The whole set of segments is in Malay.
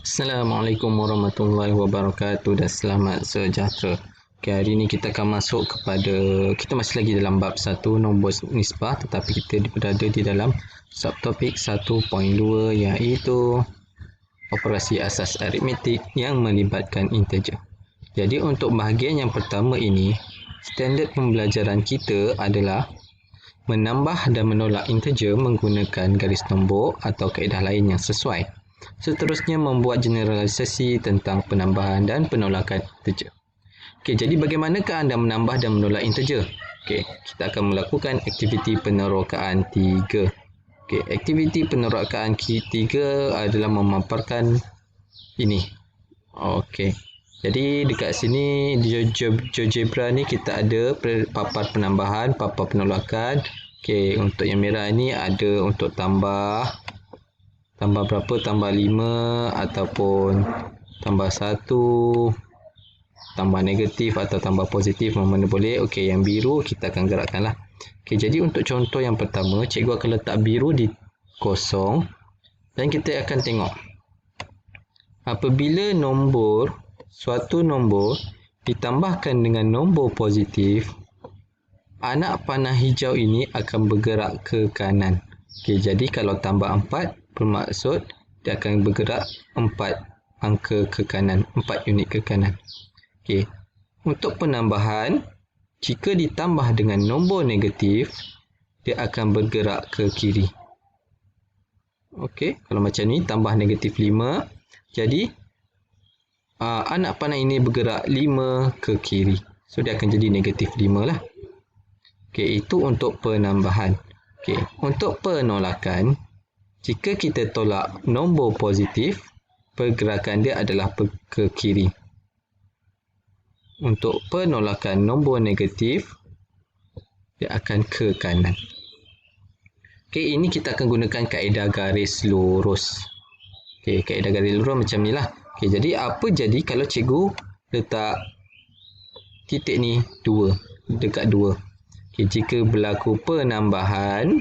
Assalamualaikum warahmatullahi wabarakatuh dan selamat sejahtera. Okay, hari ini kita akan masuk kepada, kita masih lagi dalam bab 1 nombor nisbah, tetapi kita berada di dalam subtopik 1.2 iaitu operasi asas aritmetik yang melibatkan integer. Jadi untuk bahagian yang pertama ini, standard pembelajaran kita adalah menambah dan menolak integer menggunakan garis nombor atau kaedah lain yang sesuai. Seterusnya membuat generalisasi tentang penambahan dan penolakan integer. Okey, jadi bagaimanakah anda menambah dan menolak integer? Okey, kita akan melakukan aktiviti penerokaan 3. Okey, aktiviti penerokaan 3 adalah memaparkan ini. Okey. Jadi dekat sini di GeoGebra ni kita ada papar penambahan, papar penolakan. Okey, untuk yang merah ni ada untuk tambah berapa? Tambah 5 ataupun tambah 1, tambah negatif atau tambah positif, mana boleh. Okey, yang biru kita akan gerakkanlah. Okey, jadi untuk contoh yang pertama, cikgu akan letak biru di kosong dan kita akan tengok apabila suatu nombor ditambahkan dengan nombor positif, anak panah hijau ini akan bergerak ke kanan. Okey, jadi kalau tambah 4 bermaksud dia akan bergerak 4 angka ke kanan, 4 unit ke kanan. Okey. Untuk penambahan, jika ditambah dengan nombor negatif, dia akan bergerak ke kiri. Okey, kalau macam ni tambah negatif 5, jadi anak panah ini bergerak 5 ke kiri. So dia akan jadi negatif 5 lah. Okey, itu untuk penambahan. Okey, untuk penolakan, jika kita tolak nombor positif, pergerakan dia adalah ke kiri. Untuk penolakan nombor negatif, dia akan ke kanan. Okey, ini kita akan gunakan kaedah garis lurus. Okey, kaedah garis lurus macam ni lah. Okey, jadi apa jadi kalau cikgu letak titik ni 2, dekat 2. Okey, jika berlaku penambahan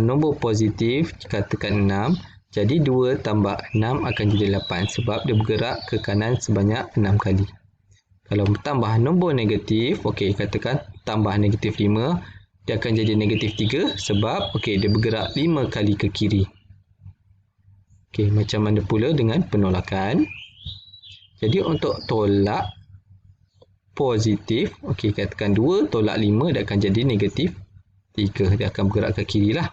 nombor positif, katakan 6, jadi 2 tambah 6 akan jadi 8 sebab dia bergerak ke kanan sebanyak 6 kali. Kalau tambah nombor negatif, okey, katakan tambah negatif 5, dia akan jadi negatif 3 sebab okey, dia bergerak 5 kali ke kiri. Okey, macam mana pula dengan penolakan? Jadi untuk tolak positif, okey, katakan 2 tolak 5, dia akan jadi negatif 3. Dia akan bergerak ke kiri lah.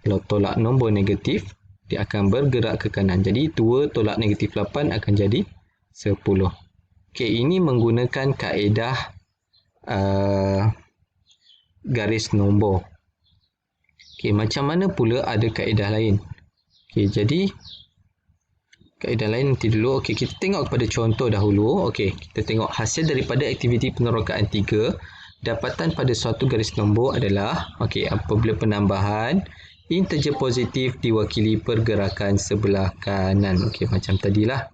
Kalau tolak nombor negatif, dia akan bergerak ke kanan. Jadi 2 tolak negatif 8 akan jadi 10. Okey, ini menggunakan kaedah garis nombor. Okey, macam mana pula ada kaedah lain? Okey, jadi kaedah lain nanti dulu. Okey, kita tengok kepada contoh dahulu. Okey, kita tengok hasil daripada aktiviti penerokaan 3. Dapatan pada suatu garis nombor adalah, okey, apabila penambahan integer positif diwakili pergerakan sebelah kanan. Okey, macam tadilah.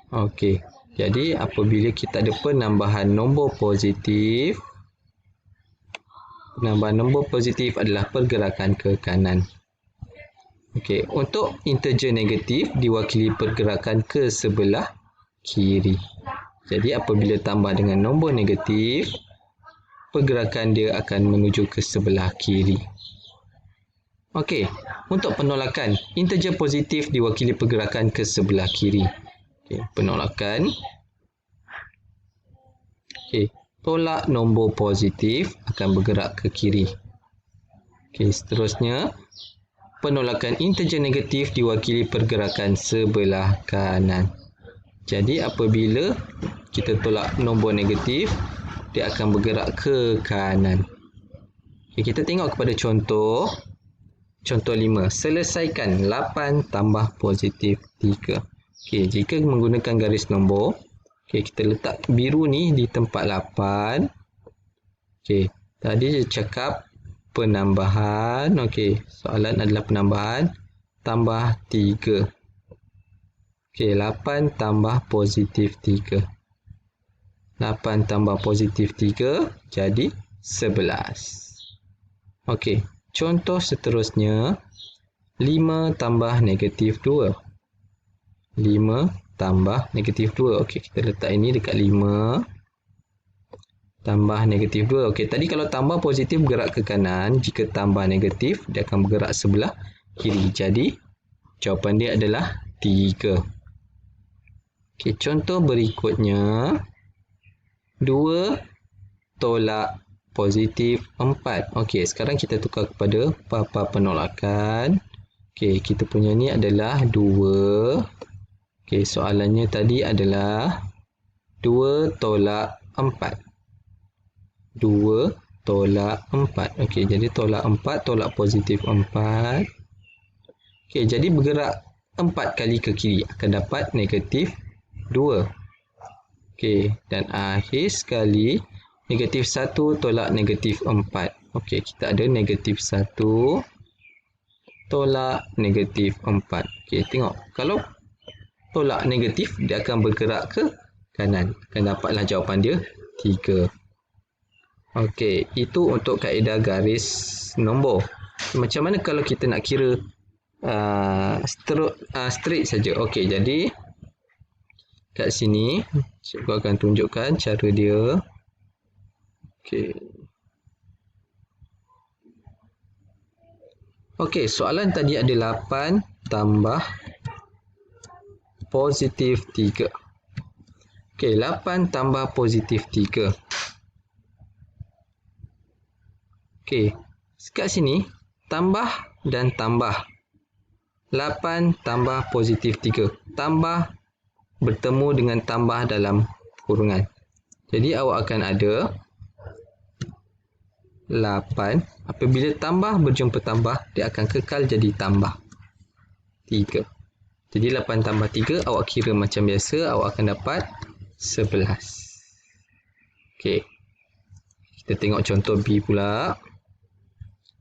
Okey, jadi apabila kita ada penambahan nombor positif adalah pergerakan ke kanan. Okey, untuk integer negatif diwakili pergerakan ke sebelah kiri. Jadi apabila tambah dengan nombor negatif, pergerakan dia akan menuju ke sebelah kiri. Okey, untuk penolakan, integer positif diwakili pergerakan ke sebelah kiri. Okey, penolakan. Okey, tolak nombor positif akan bergerak ke kiri. Okey, seterusnya, penolakan integer negatif diwakili pergerakan sebelah kanan. Jadi apabila kita tolak nombor negatif, dia akan bergerak ke kanan. Okay, kita tengok kepada contoh 5. Selesaikan 8 tambah positif 3. Okay, jika menggunakan garis nombor, okay, kita letak biru ni di tempat 8. Okay, tadi dia cakap penambahan. Okey, soalan adalah penambahan tambah 3. Okey, 8 tambah positif 3. 8 tambah positif 3 jadi 11. Okey, contoh seterusnya 5 tambah negatif 2. 5 tambah negatif 2. Okey, kita letak ini dekat 5 tambah negatif 2. Okey, tadi kalau tambah positif bergerak ke kanan. Jika tambah negatif, dia akan bergerak sebelah kiri. Jadi, jawapan dia adalah 3. Okey, contoh berikutnya. 2 tolak positif 4. Okey, sekarang kita tukar kepada papa penolakan. Okey, kita punya ni adalah 2. Okey, soalannya tadi adalah 2 tolak 4. 2 tolak 4. Okey, jadi tolak 4, tolak positif 4. Okey, jadi bergerak 4 kali ke kiri akan dapat negatif 2. Okey, dan akhir sekali negatif 1 tolak negatif 4. Okey, kita ada negatif 1 tolak negatif 4. Okey, tengok. Kalau tolak negatif, dia akan bergerak ke kanan. Akan dapatlah jawapan dia 3. Okey, itu untuk kaedah garis nombor. Macam mana kalau kita nak kira straight saja? Okey, jadi kat sini cikgu akan tunjukkan cara dia. Okey. Okey, soalan tadi ada 8 tambah positif 3. Okey, 8 tambah positif 3. Okey, kat sini tambah dan tambah. 8 tambah positif 3. Tambah bertemu dengan tambah dalam kurungan. Jadi awak akan ada 8. Apabila tambah berjumpa tambah, dia akan kekal jadi tambah 3. Jadi 8 tambah 3, awak kira macam biasa, awak akan dapat 11. Okey. Kita tengok contoh B pula.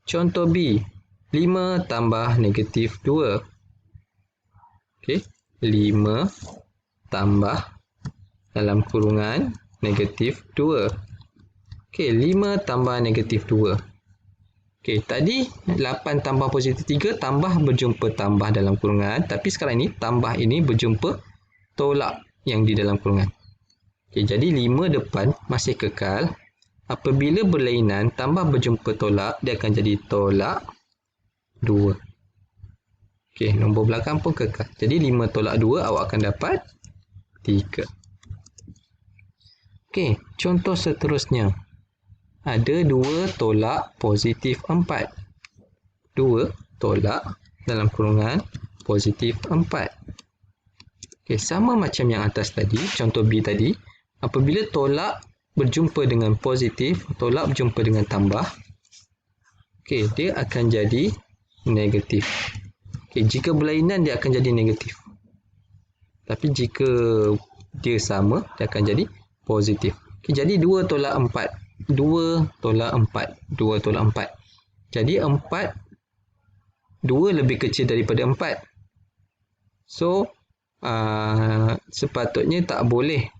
Contoh B. 5 tambah negatif 2. Okey. 5 tambah dalam kurungan negatif 2. Okey, 5 tambah negatif 2. Okey, tadi 8 tambah positif 3 tambah berjumpa tambah dalam kurungan. Tapi sekarang ini tambah ini berjumpa tolak yang di dalam kurungan. Okey, jadi 5 depan masih kekal. Apabila berlainan tambah berjumpa tolak, dia akan jadi tolak 2. Okey, nombor belakang pun kekal. Jadi 5 tolak 2, awak akan dapat 3. Okey, contoh seterusnya. Ada 2 tolak positif 4. 2 tolak dalam kurungan positif 4. Okey, sama macam yang atas tadi, contoh B tadi. Apabila tolak berjumpa dengan positif, tolak berjumpa dengan tambah, okey, dia akan jadi negatif. Okey, jika berlainan dia akan jadi negatif. Tapi jika dia sama, dia akan jadi positif. Okey, jadi 2 tolak 4. 2 tolak 4. 2 tolak 4. Jadi 4, 2 lebih kecil daripada 4. So, sepatutnya tak boleh.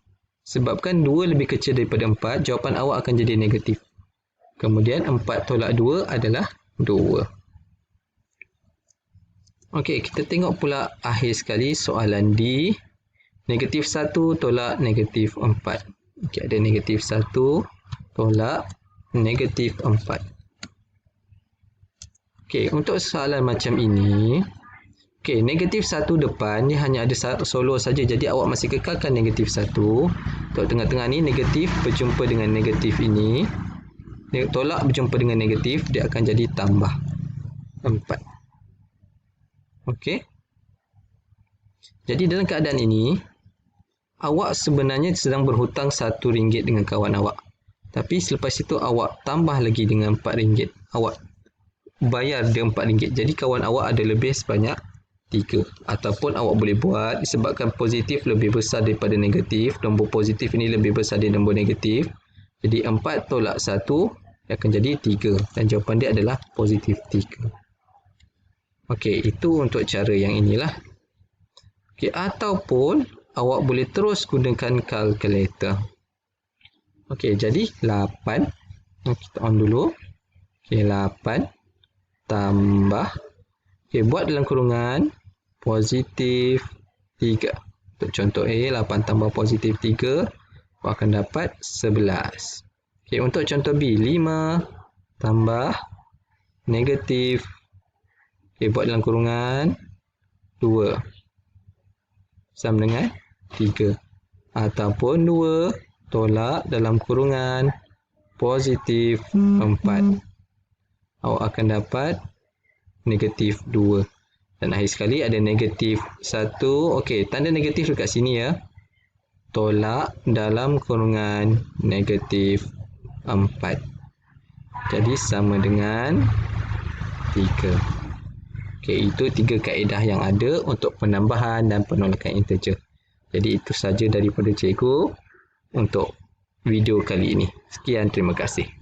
Sebabkan 2 lebih kecil daripada 4, jawapan awak akan jadi negatif. Kemudian 4 tolak 2 adalah 2. Okey, kita tengok pula akhir sekali soalan D. Negatif 1 tolak negatif 4. Okey, ada negatif 1 tolak negatif 4. Okey, untuk soalan macam ini, okey, negatif 1 depan ni hanya ada solo saja. Jadi awak masih kekalkan negatif 1. Untuk tengah-tengah ni negatif berjumpa dengan negatif ini. Tolak berjumpa dengan negatif, dia akan jadi tambah 4. Okey. Jadi dalam keadaan ini, awak sebenarnya sedang berhutang RM1 dengan kawan awak. Tapi selepas itu awak tambah lagi dengan RM4. Awak bayar dia RM4. Jadi kawan awak ada lebih sebanyak 3. Ataupun awak boleh buat disebabkan positif lebih besar daripada negatif. Nombor positif ini lebih besar dari nombor negatif. Jadi 4 tolak 1 dia akan jadi 3. Dan jawapan dia adalah positif 3. Okey, itu untuk cara yang inilah. Okey, ataupun awak boleh terus gunakan kalkulator. Okey, jadi 8. Kita on dulu. Okey, 8 tambah Okey, buat dalam kurungan positif 3. Untuk contoh A, 8 tambah positif 3, awak akan dapat 11. Okey, untuk contoh B, 5 tambah negatif. Okey, buat dalam kurungan 2 sama dengan 3. Ataupun 2 tolak dalam kurungan positif 4. Awak akan dapat negatif 2. Dan akhir sekali ada negatif 1. Okey, tanda negatif dekat sini ya. Tolak dalam kurungan negatif 4. Jadi sama dengan 3. Okey, itu 3 kaedah yang ada untuk penambahan dan penolakan integer. Jadi itu saja daripada cikgu untuk video kali ini. Sekian, terima kasih.